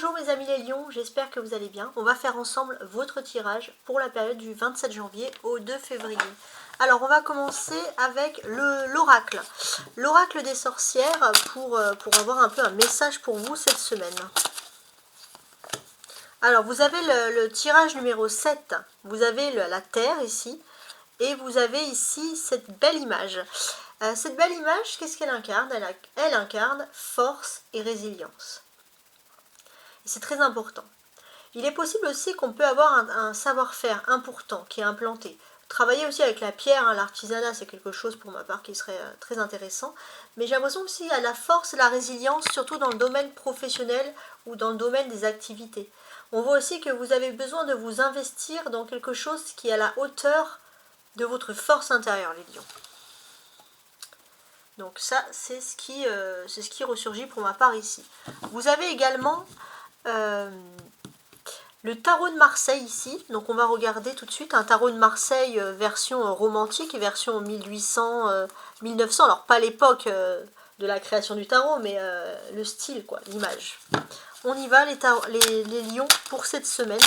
Bonjour mes amis les lions, j'espère que vous allez bien. On va faire ensemble votre tirage pour la période du 27 janvier au 2 février. Alors on va commencer avec l'oracle. L'oracle des sorcières pour avoir un peu un message pour vous cette semaine. Alors vous avez le tirage numéro 7, vous avez la terre ici, et vous avez ici cette belle image. Cette belle image, qu'est-ce qu'elle incarne? Elle incarne force et résilience. C'est très important. Il est possible aussi qu'on peut avoir un savoir-faire important qui est implanté. Travailler aussi avec la pierre, hein, l'artisanat, c'est quelque chose pour ma part qui serait très intéressant. Mais j'ai l'impression aussi à la force et la résilience, surtout dans le domaine professionnel ou dans le domaine des activités. On voit aussi que vous avez besoin de vous investir dans quelque chose qui est à la hauteur de votre force intérieure, les lions. Donc ça, c'est ce qui ressurgit pour ma part ici. Vous avez également le tarot de Marseille ici, donc on va regarder tout de suite un tarot de Marseille version romantique, version 1800-1900, alors pas l'époque de la création du tarot, mais le style, quoi, l'image. On y va les lions pour cette semaine.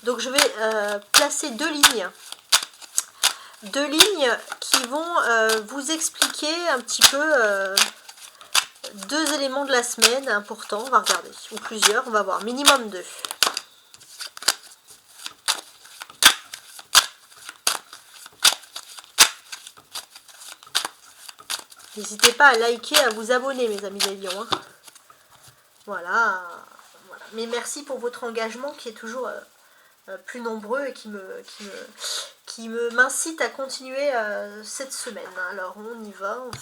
Donc je vais placer deux lignes qui vont vous expliquer un petit peu deux éléments de la semaine importants, on va regarder, ou plusieurs, on va voir, minimum deux. N'hésitez pas à liker, à vous abonner, mes amis les lions. Hein. Voilà. Mais merci pour votre engagement qui est toujours plus nombreux et qui m'incite à continuer cette semaine. Alors on y va, on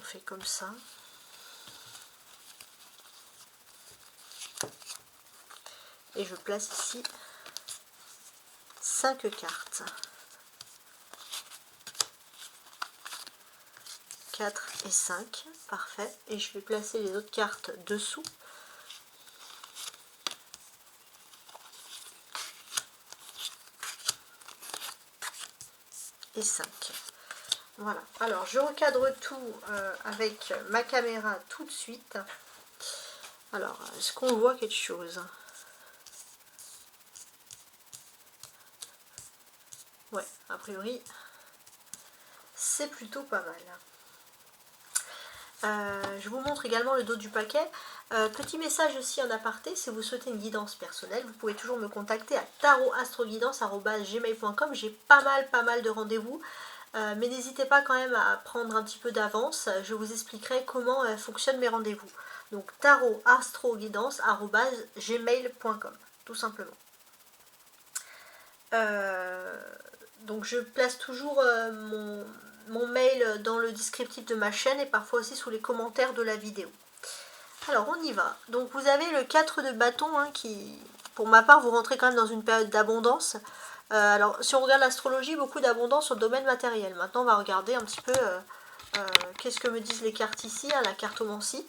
fait comme ça. Et je place ici 5 cartes. 4 et 5, parfait. Et je vais placer les autres cartes dessous. Et 5. Voilà. Alors, je recadre tout avec ma caméra tout de suite. Alors, est-ce qu'on voit quelque chose? Ouais, a priori, c'est plutôt pas mal. Je vous montre également le dos du paquet. Petit message aussi en aparté, si vous souhaitez une guidance personnelle, vous pouvez toujours me contacter à tarotastroguidance@gmail.com. J'ai pas mal de rendez-vous, mais n'hésitez pas quand même à prendre un petit peu d'avance. Je vous expliquerai comment fonctionnent mes rendez-vous. Donc tarotastroguidance@gmail.com, tout simplement. Donc je place toujours mon mail dans le descriptif de ma chaîne et parfois aussi sous les commentaires de la vidéo. Alors on y va. Donc vous avez le 4 de bâton hein, qui, pour ma part, vous rentrez quand même dans une période d'abondance. Alors si on regarde l'astrologie, beaucoup d'abondance sur le domaine matériel. Maintenant on va regarder un petit peu qu'est-ce que me disent les cartes ici, hein, la cartomancie.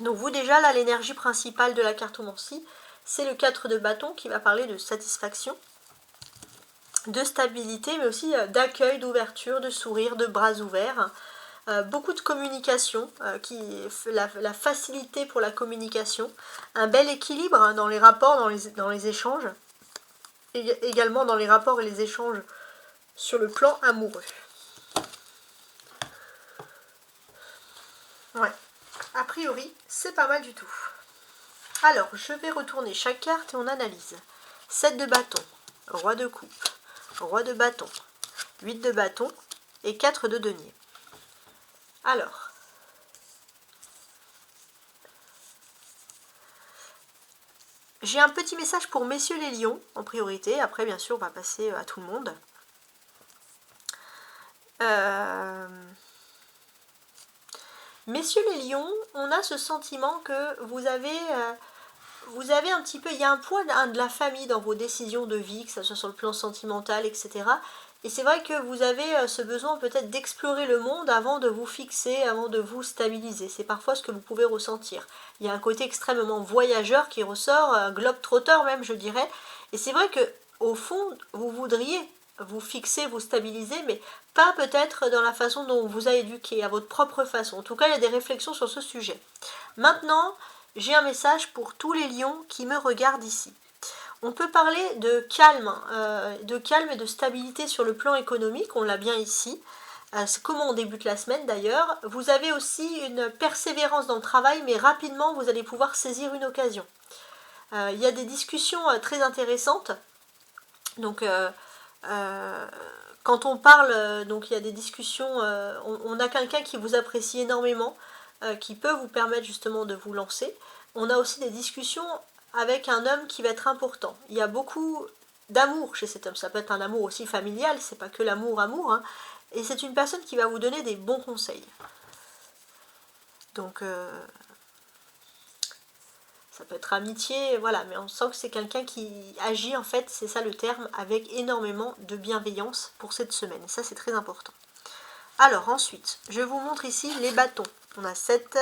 Donc vous déjà là, l'énergie principale de la cartomancie, c'est le 4 de bâton qui va parler de satisfaction, de stabilité, mais aussi d'accueil, d'ouverture, de sourire, de bras ouverts. Beaucoup de communication, la facilité pour la communication, un bel équilibre hein, dans les rapports, dans les échanges, et également dans les rapports et les échanges sur le plan amoureux. Ouais, a priori, c'est pas mal du tout. Alors, je vais retourner chaque carte et on analyse. 7 de bâton, roi de coupe, roi de bâton, 8 de bâton et 4 de denier. Alors, j'ai un petit message pour messieurs les lions en priorité. Après, bien sûr, on va passer à tout le monde. Messieurs les lions, on a ce sentiment que vous avez un petit peu, il y a un poids de la famille dans vos décisions de vie, que ce soit sur le plan sentimental, etc. Et c'est vrai que vous avez ce besoin peut-être d'explorer le monde avant de vous fixer, avant de vous stabiliser. C'est parfois ce que vous pouvez ressentir. Il y a un côté extrêmement voyageur qui ressort, globe-trotteur même je dirais. Et c'est vrai que au fond, vous voudriez vous fixer, vous stabiliser, mais pas peut-être dans la façon dont on vous a éduqué, à votre propre façon. En tout cas, il y a des réflexions sur ce sujet. Maintenant, j'ai un message pour tous les lions qui me regardent ici. On peut parler de calme et de stabilité sur le plan économique, on l'a bien ici. C'est comment on débute la semaine d'ailleurs. Vous avez aussi une persévérance dans le travail, mais rapidement vous allez pouvoir saisir une occasion. Il y a des discussions très intéressantes. Donc, quand on parle, donc il y a des discussions, on a quelqu'un qui vous apprécie énormément, qui peut vous permettre justement de vous lancer. On a aussi des discussions avec un homme qui va être important. Il y a beaucoup d'amour chez cet homme. Ça peut être un amour aussi familial, c'est pas que l'amour, hein. Et c'est une personne qui va vous donner des bons conseils. Donc, ça peut être amitié, voilà, mais on sent que c'est quelqu'un qui agit, en fait, c'est ça le terme, avec énormément de bienveillance pour cette semaine. Ça, c'est très important. Alors, ensuite, je vous montre ici les bâtons. On a 7,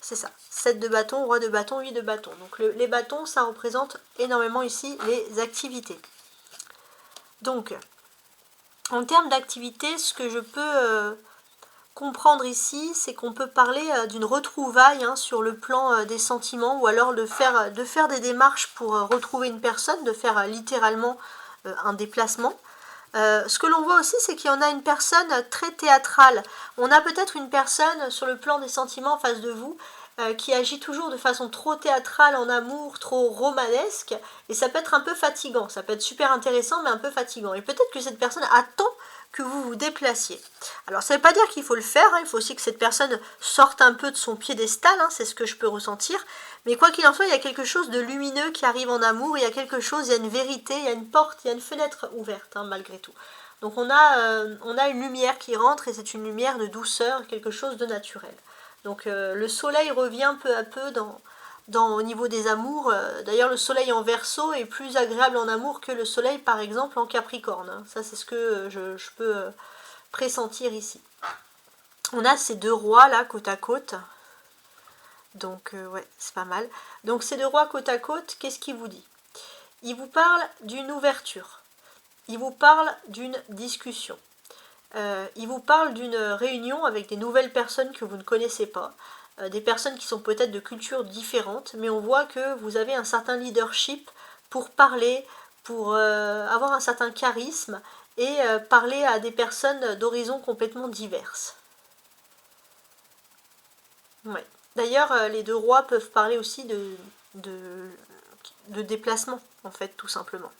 c'est ça, 7 de bâtons, roi de bâtons, 8 de bâtons. Donc, les bâtons, ça représente énormément ici les activités. Donc, en termes d'activités, ce que je peux comprendre ici, c'est qu'on peut parler d'une retrouvaille sur le plan des sentiments, ou alors de faire des démarches pour retrouver une personne, de faire littéralement un déplacement. Ce que l'on voit aussi, c'est qu'il y en a une personne très théâtrale. On a peut-être une personne sur le plan des sentiments en face de vous qui agit toujours de façon trop théâtrale en amour, trop romanesque, et ça peut être un peu fatigant. Ça peut être super intéressant, mais un peu fatigant. Et peut-être que cette personne attend que vous vous déplaciez. Alors ça ne veut pas dire qu'il faut le faire, il faut aussi que cette personne sorte un peu de son piédestal, c'est ce que je peux ressentir, mais quoi qu'il en soit, il y a quelque chose de lumineux qui arrive en amour, il y a quelque chose, il y a une vérité, il y a une porte, il y a une fenêtre ouverte, malgré tout. Donc on a une lumière qui rentre, et c'est une lumière de douceur, quelque chose de naturel. Donc le soleil revient peu à peu au niveau des amours. D'ailleurs, le soleil en Verseau est plus agréable en amour que le soleil, par exemple, en Capricorne. Ça, c'est ce que je peux pressentir ici. On a ces deux rois là, côte à côte. Donc, ouais, c'est pas mal. Donc, ces deux rois côte à côte, qu'est-ce qu'il vous dit? Il vous parle d'une ouverture. Il vous parle d'une discussion. Il vous parle d'une réunion avec des nouvelles personnes que vous ne connaissez pas. Des personnes qui sont peut-être de cultures différentes, mais on voit que vous avez un certain leadership pour parler, pour avoir un certain charisme et parler à des personnes d'horizons complètement diverses. Ouais. D'ailleurs, les deux rois peuvent parler aussi de déplacement, en fait, tout simplement.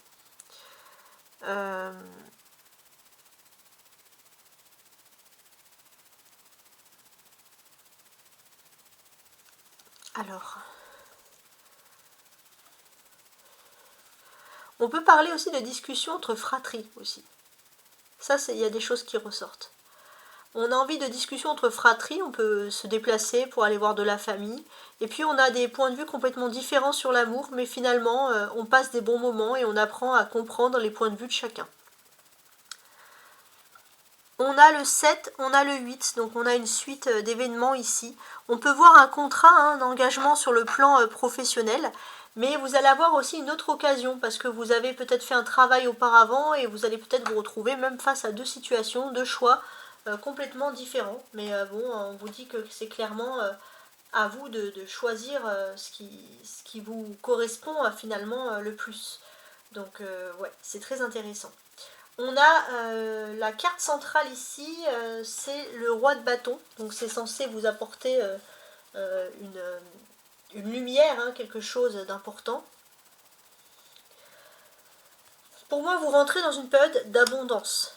Alors, on peut parler aussi de discussions entre fratries aussi. Ça, il y a des choses qui ressortent. On a envie de discussion entre fratries, on peut se déplacer pour aller voir de la famille. Et puis on a des points de vue complètement différents sur l'amour, mais finalement on passe des bons moments et on apprend à comprendre les points de vue de chacun. On a le 7, on a le 8, donc on a une suite d'événements ici. On peut voir un contrat, un engagement sur le plan professionnel, mais vous allez avoir aussi une autre occasion, parce que vous avez peut-être fait un travail auparavant et vous allez peut-être vous retrouver même face à deux situations, deux choix complètement différents. Mais bon, on vous dit que c'est clairement à vous de choisir ce qui vous correspond finalement le plus. Donc ouais, c'est très intéressant. On a la carte centrale ici, c'est le roi de bâton, donc c'est censé vous apporter une lumière, quelque chose d'important. Pour moi, vous rentrez dans une période d'abondance,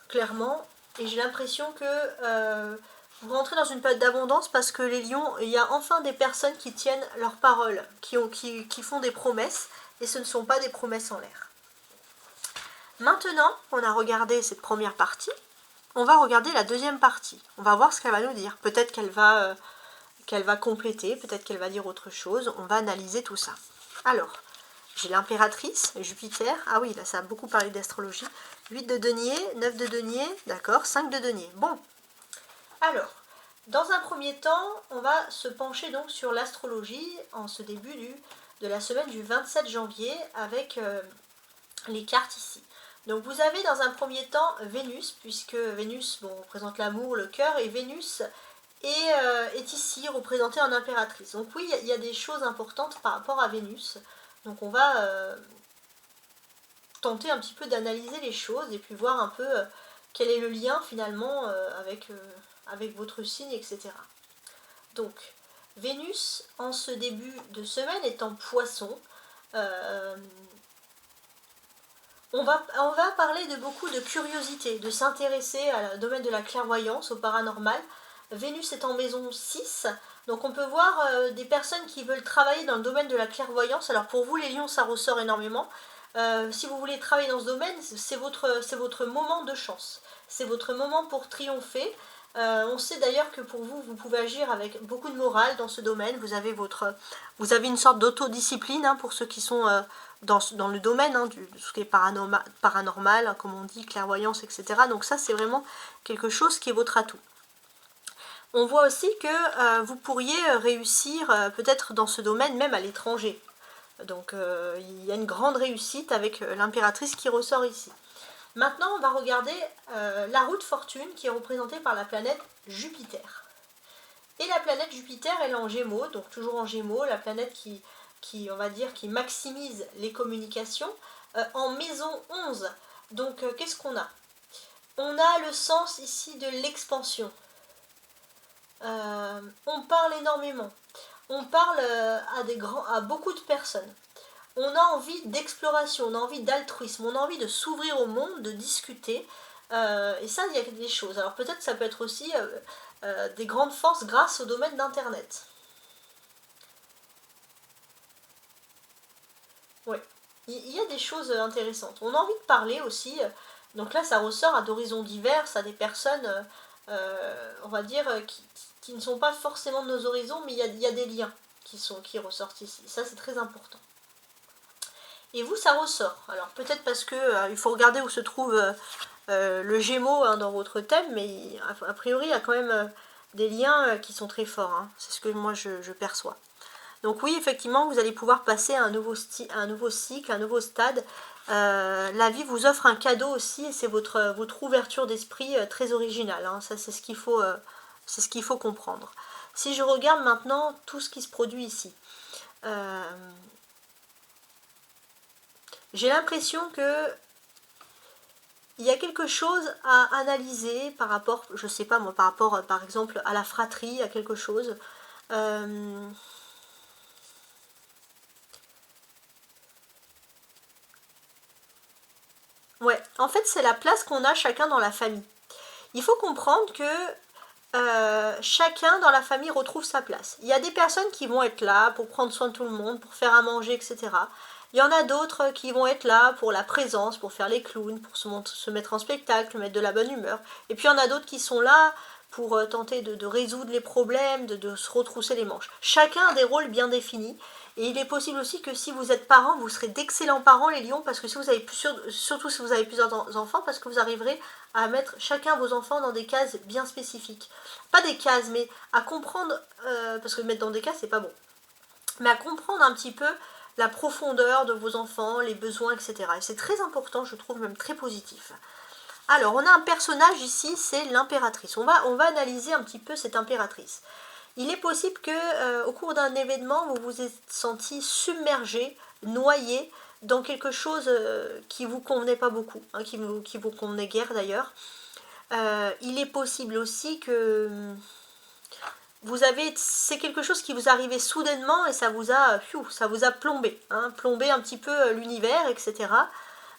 clairement, et j'ai l'impression que vous rentrez dans une période d'abondance parce que les lions, il y a enfin des personnes qui tiennent leurs paroles, qui font des promesses, et ce ne sont pas des promesses en l'air. Maintenant, on a regardé cette première partie, on va regarder la deuxième partie. On va voir ce qu'elle va nous dire. Peut-être qu'elle va compléter, peut-être qu'elle va dire autre chose. On va analyser tout ça. Alors, j'ai l'impératrice, Jupiter. Ah oui, là ça a beaucoup parlé d'astrologie. 8 de denier, 9 de denier, d'accord, 5 de denier. Bon, alors, dans un premier temps, on va se pencher donc sur l'astrologie en ce début de la semaine du 27 janvier avec les cartes ici. Donc vous avez dans un premier temps Vénus, puisque Vénus représente l'amour, le cœur, et Vénus est ici représentée en impératrice. Donc oui, il y a des choses importantes par rapport à Vénus. Donc on va tenter un petit peu d'analyser les choses et puis voir un peu quel est le lien finalement avec votre signe, etc. Donc Vénus en ce début de semaine est en Poisson. On va parler de beaucoup de curiosité, de s'intéresser au domaine de la clairvoyance, au paranormal. Vénus est en maison 6, donc on peut voir des personnes qui veulent travailler dans le domaine de la clairvoyance. Alors pour vous les lions, ça ressort énormément. Si vous voulez travailler dans ce domaine, c'est votre moment de chance. C'est votre moment pour triompher. On sait d'ailleurs que pour vous, vous pouvez agir avec beaucoup de morale dans ce domaine. Vous avez une sorte d'autodiscipline hein, pour ceux qui sont dans le domaine de ce qui est paranormal hein, comme on dit, clairvoyance, etc. Donc ça, c'est vraiment quelque chose qui est votre atout. On voit aussi que vous pourriez réussir peut-être dans ce domaine, même à l'étranger. Donc il y a une grande réussite avec l'impératrice qui ressort ici. Maintenant, on va regarder la roue de fortune qui est représentée par la planète Jupiter. Et la planète Jupiter, elle est en Gémeaux, donc toujours en Gémeaux, la planète on va dire, qui maximise les communications, en maison 11. Donc, qu'est-ce qu'on a? On a le sens ici de l'expansion. On parle énormément. On parle à beaucoup de personnes. On a envie d'exploration, on a envie d'altruisme, on a envie de s'ouvrir au monde, de discuter. Et ça, il y a des choses. Alors peut-être ça peut être aussi des grandes forces grâce au domaine d'Internet. Oui, il y a des choses intéressantes. On a envie de parler aussi. Donc là, ça ressort à d'horizons divers, à des personnes, on va dire, qui ne sont pas forcément de nos horizons, mais il y a des liens qui ressortent ici. Ça, c'est très important. Et vous, ça ressort. Alors peut-être parce que il faut regarder où se trouve le Gémeaux hein, dans votre thème, mais a priori, il y a quand même des liens qui sont très forts. Hein. C'est ce que moi, je perçois. Donc oui, effectivement, vous allez pouvoir passer à un nouveau cycle, un nouveau stade. La vie vous offre un cadeau aussi, et c'est votre ouverture d'esprit très originale. Hein. Ça, c'est ce qu'il faut comprendre. Si je regarde maintenant tout ce qui se produit ici, j'ai l'impression que il y a quelque chose à analyser par rapport, je sais pas moi, par rapport par exemple à la fratrie, à quelque chose. Ouais, en fait c'est la place qu'on a chacun dans la famille. Il faut comprendre que chacun dans la famille retrouve sa place. Il y a des personnes qui vont être là pour prendre soin de tout le monde, pour faire à manger, etc. Il y en a d'autres qui vont être là pour la présence, pour faire les clowns, pour se mettre en spectacle, mettre de la bonne humeur. Et puis il y en a d'autres qui sont là pour tenter de résoudre les problèmes, de se retrousser les manches. Chacun a des rôles bien définis. Et il est possible aussi que si vous êtes parents, vous serez d'excellents parents les lions, parce que si vous avez surtout si vous avez plusieurs enfants, parce que vous arriverez à mettre chacun vos enfants dans des cases bien spécifiques. Pas des cases, mais à comprendre, parce que mettre dans des cases c'est pas bon, mais à comprendre un petit peu la profondeur de vos enfants, les besoins, etc. Et c'est très important, je trouve même très positif. Alors, on a un personnage ici, c'est l'impératrice. On va analyser un petit peu cette impératrice. Il est possible que au cours d'un événement, vous vous êtes senti submergé, noyé dans quelque chose qui vous convenait pas beaucoup, hein, qui vous convenait guère d'ailleurs. Il est possible aussi que c'est quelque chose qui vous arrivait soudainement et ça vous a plombé, hein, plombé un petit peu l'univers, etc.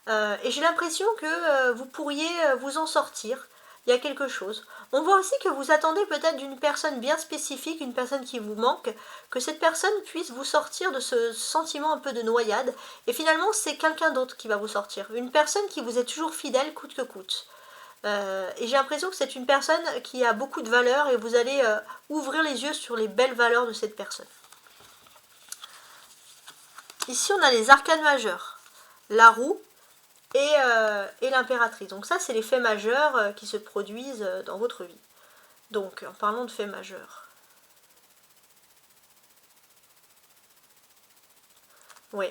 Et j'ai l'impression que vous pourriez vous en sortir. Il y a quelque chose. On voit aussi que vous attendez peut-être d'une personne bien spécifique, une personne qui vous manque, que cette personne puisse vous sortir de ce sentiment un peu de noyade. Et finalement, c'est quelqu'un d'autre qui va vous sortir. Une personne qui vous est toujours fidèle coûte que coûte. Et j'ai l'impression que c'est une personne qui a beaucoup de valeur et vous allez ouvrir les yeux sur les belles valeurs de cette personne. Ici, on a les arcanes majeurs. La roue, et l'impératrice. Donc ça, c'est les faits majeurs qui se produisent dans votre vie. Donc, en parlant de faits majeurs. Oui.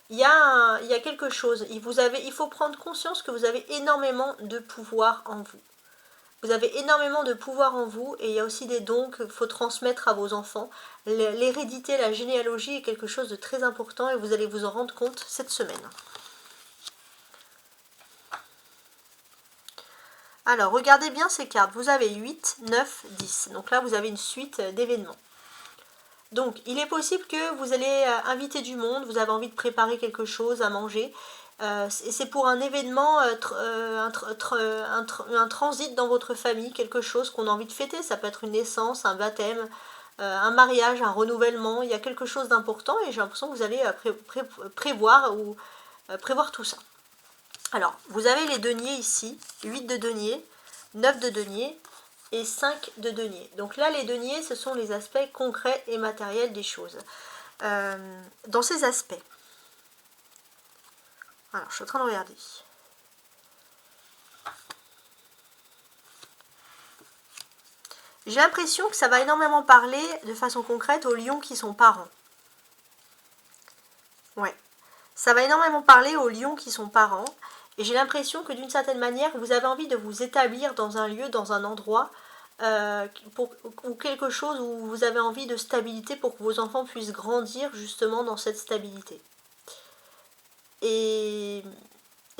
Il y a quelque chose. Il faut prendre conscience que vous avez énormément de pouvoir en vous. Vous avez énormément de pouvoir en vous et il y a aussi des dons qu'il faut transmettre à vos enfants. L'hérédité, la généalogie est quelque chose de très important et vous allez vous en rendre compte cette semaine. Alors, regardez bien ces cartes. Vous avez 8, 9, 10. Donc là, vous avez une suite d'événements. Donc, il est possible que vous allez inviter du monde, vous avez envie de préparer quelque chose à manger. C'est pour un événement, un transit dans votre famille, quelque chose qu'on a envie de fêter. Ça peut être une naissance, un baptême, un mariage, un renouvellement. Il y a quelque chose d'important et j'ai l'impression que vous allez prévoir tout ça. Alors, vous avez les deniers ici, 8 de deniers, 9 de deniers et 5 de deniers. Donc là, les deniers, ce sont les aspects concrets et matériels des choses. Dans ces aspects, alors je suis en train de regarder. J'ai l'impression que ça va énormément parler de façon concrète aux lions qui sont parents. Ouais, ça va énormément parler aux lions qui sont parents. Et j'ai l'impression que d'une certaine manière, vous avez envie de vous établir dans un lieu, dans un endroit, ou quelque chose où vous avez envie de stabilité pour que vos enfants puissent grandir justement dans cette stabilité. Et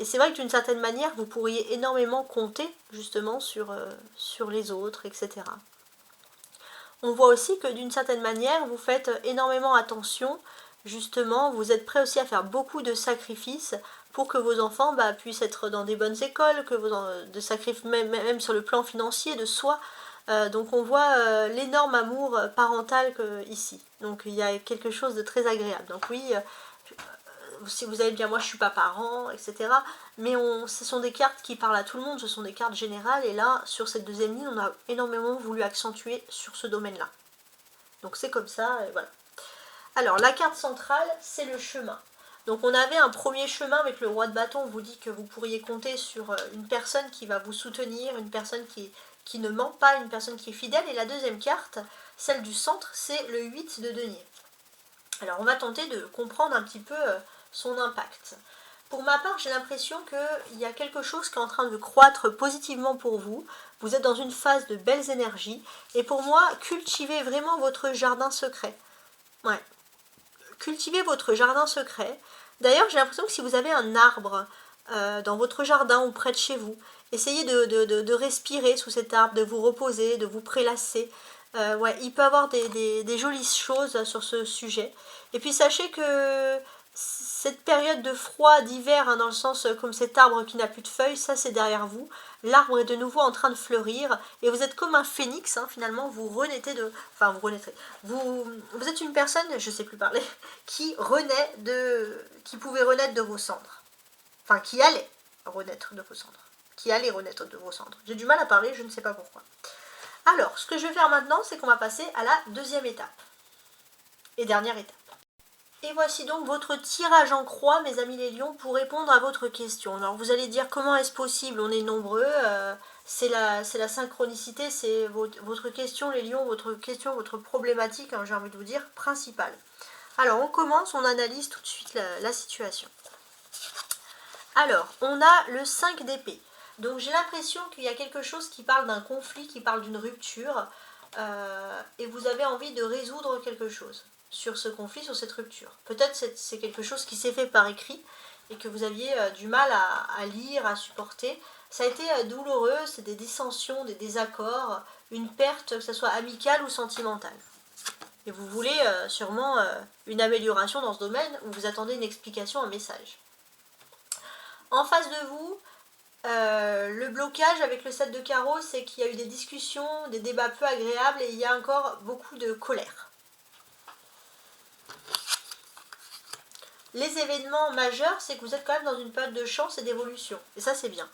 c'est vrai que d'une certaine manière, vous pourriez énormément compter justement sur les autres, etc. On voit aussi que d'une certaine manière, vous faites énormément attention, justement, vous êtes prêt aussi à faire beaucoup de sacrifices pour que vos enfants puissent être dans des bonnes écoles, de sacrifices même sur le plan financier, de soi. Donc on voit l'énorme amour parental ici. Donc il y a quelque chose de très agréable. Donc oui, si vous allez bien, moi je suis pas parent, etc. Mais ce sont des cartes qui parlent à tout le monde, ce sont des cartes générales. Et là, sur cette deuxième ligne, on a énormément voulu accentuer sur ce domaine-là. Donc c'est comme ça, et voilà. Alors la carte centrale, c'est le chemin. Donc on avait un premier chemin avec le roi de bâton, on vous dit que vous pourriez compter sur une personne qui va vous soutenir, une personne qui ne ment pas, une personne qui est fidèle. Et la deuxième carte, celle du centre, c'est le 8 de denier. Alors on va tenter de comprendre un petit peu son impact. Pour ma part, j'ai l'impression qu'il y a quelque chose qui est en train de croître positivement pour vous. Vous êtes dans une phase de belles énergies. Et pour moi, cultivez vraiment votre jardin secret. Ouais. Cultivez votre jardin secret. D'ailleurs, j'ai l'impression que si vous avez un arbre dans votre jardin ou près de chez vous, essayez de respirer sous cet arbre, de vous reposer, de vous prélasser. Ouais, il peut y avoir des jolies choses sur ce sujet. Et puis sachez que cette période de froid, d'hiver, dans le sens comme cet arbre qui n'a plus de feuilles, ça c'est derrière vous. L'arbre est de nouveau en train de fleurir et vous êtes comme un phénix, finalement, vous renaissez de... Enfin, vous renaissez. Vous êtes une personne, je ne sais plus parler, qui pouvait renaître de vos cendres. Enfin, qui allait renaître de vos cendres. Qui allait renaître de vos cendres. J'ai du mal à parler, je ne sais pas pourquoi. Alors, ce que je vais faire maintenant, c'est qu'on va passer à la deuxième étape. Et dernière étape. Et voici donc votre tirage en croix, mes amis les lions, pour répondre à votre question. Alors vous allez dire comment est-ce possible, on est nombreux, c'est la synchronicité, c'est votre question les lions, votre problématique, j'ai envie de vous dire, principale. Alors on commence, on analyse tout de suite la situation. Alors, on a le 5 d'épée. Donc j'ai l'impression qu'il y a quelque chose qui parle d'un conflit, qui parle d'une rupture, et vous avez envie de résoudre quelque chose sur ce conflit, sur cette rupture. Peut-être c'est quelque chose qui s'est fait par écrit et que vous aviez du mal à lire, à supporter. Ça a été douloureux, c'est des dissensions, des désaccords, une perte, que ce soit amicale ou sentimentale. Et vous voulez sûrement une amélioration dans ce domaine ou vous attendez une explication, un message. En face de vous, le blocage avec le 7 de carreau, c'est qu'il y a eu des discussions, des débats peu agréables et il y a encore beaucoup de colère. Les événements majeurs, c'est que vous êtes quand même dans une période de chance et d'évolution. Et ça, c'est bien.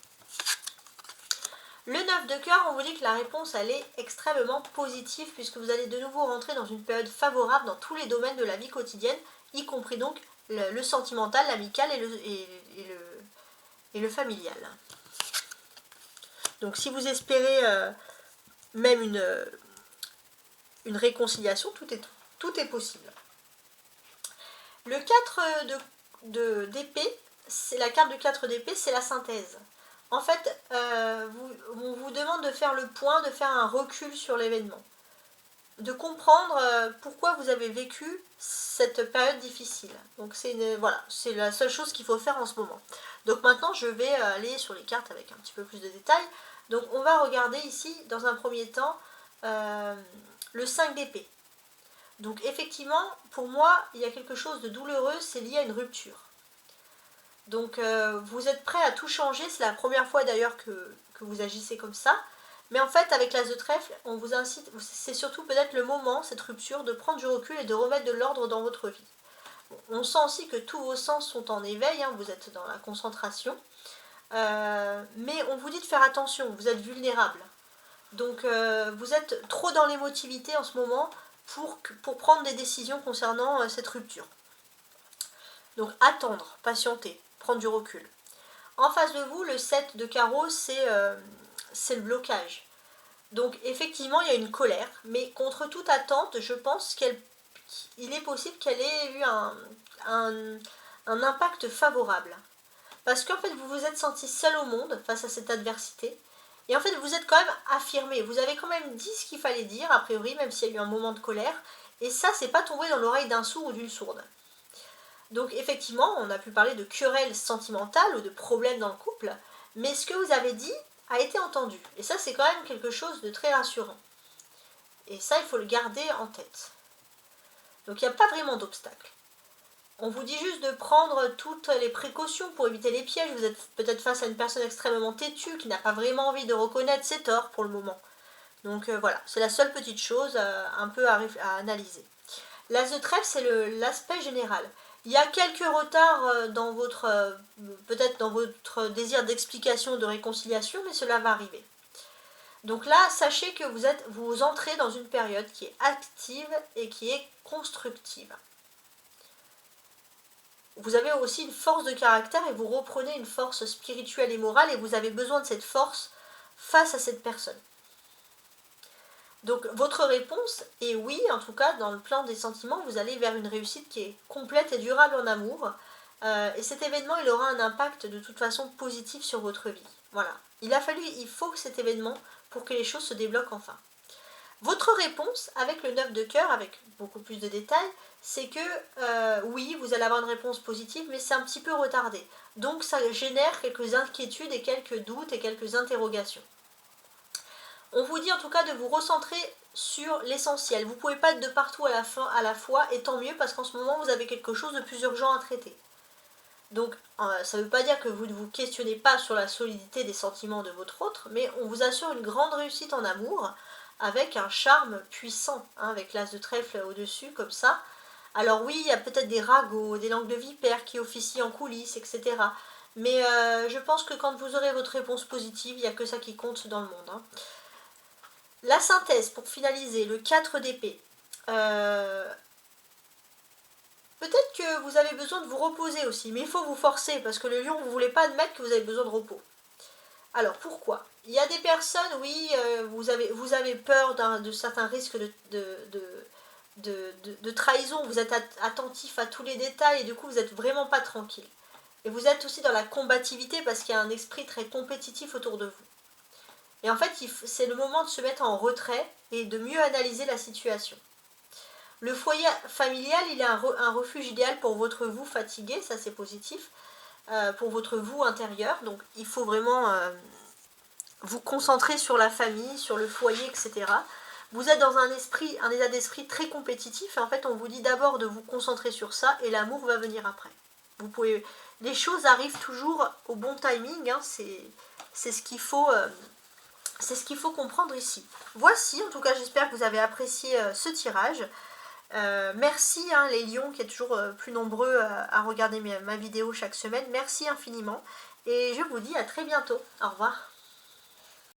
Le 9 de cœur, on vous dit que la réponse, elle est extrêmement positive puisque vous allez de nouveau rentrer dans une période favorable dans tous les domaines de la vie quotidienne, y compris donc le sentimental, l'amical et le familial. Donc si vous espérez même une réconciliation, tout est possible. Le 4 d'épée, c'est la carte du 4 d'épée, c'est la synthèse. en fait, on vous demande de faire le point, de faire un recul sur l'événement, de comprendre pourquoi vous avez vécu cette période difficile. Donc voilà, c'est la seule chose qu'il faut faire en ce moment. Donc maintenant, je vais aller sur les cartes avec un petit peu plus de détails. Donc on va regarder ici, dans un premier temps, le 5 d'épée. Donc effectivement, pour moi, il y a quelque chose de douloureux, c'est lié à une rupture. Donc vous êtes prêt à tout changer, c'est la première fois d'ailleurs que vous agissez comme ça. Mais en fait, avec l'as de trèfle, on vous incite, c'est surtout peut-être le moment, cette rupture, de prendre du recul et de remettre de l'ordre dans votre vie. On sent aussi que tous vos sens sont en éveil, hein, vous êtes dans la concentration. Mais on vous dit de faire attention, vous êtes vulnérable. Donc vous êtes trop dans l'émotivité en ce moment pour prendre des décisions concernant cette rupture. Donc attendre, patienter, prendre du recul. En face de vous, le 7 de carreau, c'est le blocage. Donc effectivement, il y a une colère, mais contre toute attente, je pense qu'il est possible qu'elle ait eu un impact favorable. Parce qu'en fait, vous vous êtes senti seul au monde face à cette adversité. Et en fait, vous êtes quand même affirmé. Vous avez quand même dit ce qu'il fallait dire, a priori, même s'il y a eu un moment de colère. Et ça, c'est pas tombé dans l'oreille d'un sourd ou d'une sourde. Donc effectivement, on a pu parler de querelles sentimentales ou de problèmes dans le couple. Mais ce que vous avez dit a été entendu. Et ça, c'est quand même quelque chose de très rassurant. Et ça, il faut le garder en tête. Donc il n'y a pas vraiment d'obstacle. On vous dit juste de prendre toutes les précautions pour éviter les pièges. Vous êtes peut-être face à une personne extrêmement têtue qui n'a pas vraiment envie de reconnaître ses torts pour le moment. Donc voilà, c'est la seule petite chose un peu à analyser. L'as de trèfle, c'est l'aspect général. Il y a quelques retards dans votre, peut-être dans votre désir d'explication, de réconciliation, mais cela va arriver. Donc là, sachez que vous entrez dans une période qui est active et qui est constructive. Vous avez aussi une force de caractère et vous reprenez une force spirituelle et morale et vous avez besoin de cette force face à cette personne. Donc votre réponse est oui, en tout cas dans le plan des sentiments, vous allez vers une réussite qui est complète et durable en amour. Et cet événement, il aura un impact de toute façon positif sur votre vie. Voilà, il faut que cet événement pour que les choses se débloquent enfin. Votre réponse avec le 9 de cœur, avec beaucoup plus de détails, c'est que oui, vous allez avoir une réponse positive, mais c'est un petit peu retardé. Donc ça génère quelques inquiétudes et quelques doutes et quelques interrogations. On vous dit en tout cas de vous recentrer sur l'essentiel. Vous ne pouvez pas être de partout à la fois, et tant mieux parce qu'en ce moment vous avez quelque chose de plus urgent à traiter. Donc ça ne veut pas dire que vous ne vous questionnez pas sur la solidité des sentiments de votre autre, mais on vous assure une grande réussite en amour, avec un charme puissant, hein, avec l'as de trèfle au-dessus, comme ça. Alors oui, il y a peut-être des ragots, des langues de vipère qui officient en coulisses, etc. Mais je pense que quand vous aurez votre réponse positive, il n'y a que ça qui compte dans le monde. Hein. La synthèse, pour finaliser, le 4 d'épée. Peut-être que vous avez besoin de vous reposer aussi, mais il faut vous forcer, parce que le lion, vous ne voulez pas admettre que vous avez besoin de repos. Alors, pourquoi? Il y a des personnes, oui, vous avez peur de certains risques de trahison, vous êtes attentif à tous les détails, et du coup, vous n'êtes vraiment pas tranquille. Et vous êtes aussi dans la combativité, parce qu'il y a un esprit très compétitif autour de vous. Et en fait, c'est le moment de se mettre en retrait et de mieux analyser la situation. Le foyer familial, il est un refuge idéal pour votre vous fatigué, ça c'est positif, pour votre vous intérieur. Donc il faut vraiment vous concentrer sur la famille, sur le foyer, etc. Vous êtes dans un état d'esprit très compétitif et en fait on vous dit d'abord de vous concentrer sur ça et l'amour va venir après. Les choses arrivent toujours au bon timing, hein, c'est ce qu'il faut... c'est ce qu'il faut comprendre ici. Voici, en tout cas, j'espère que vous avez apprécié ce tirage. Merci hein, les lions qui êtes toujours plus nombreux à regarder ma vidéo chaque semaine. Merci infiniment. Et je vous dis à très bientôt. Au revoir.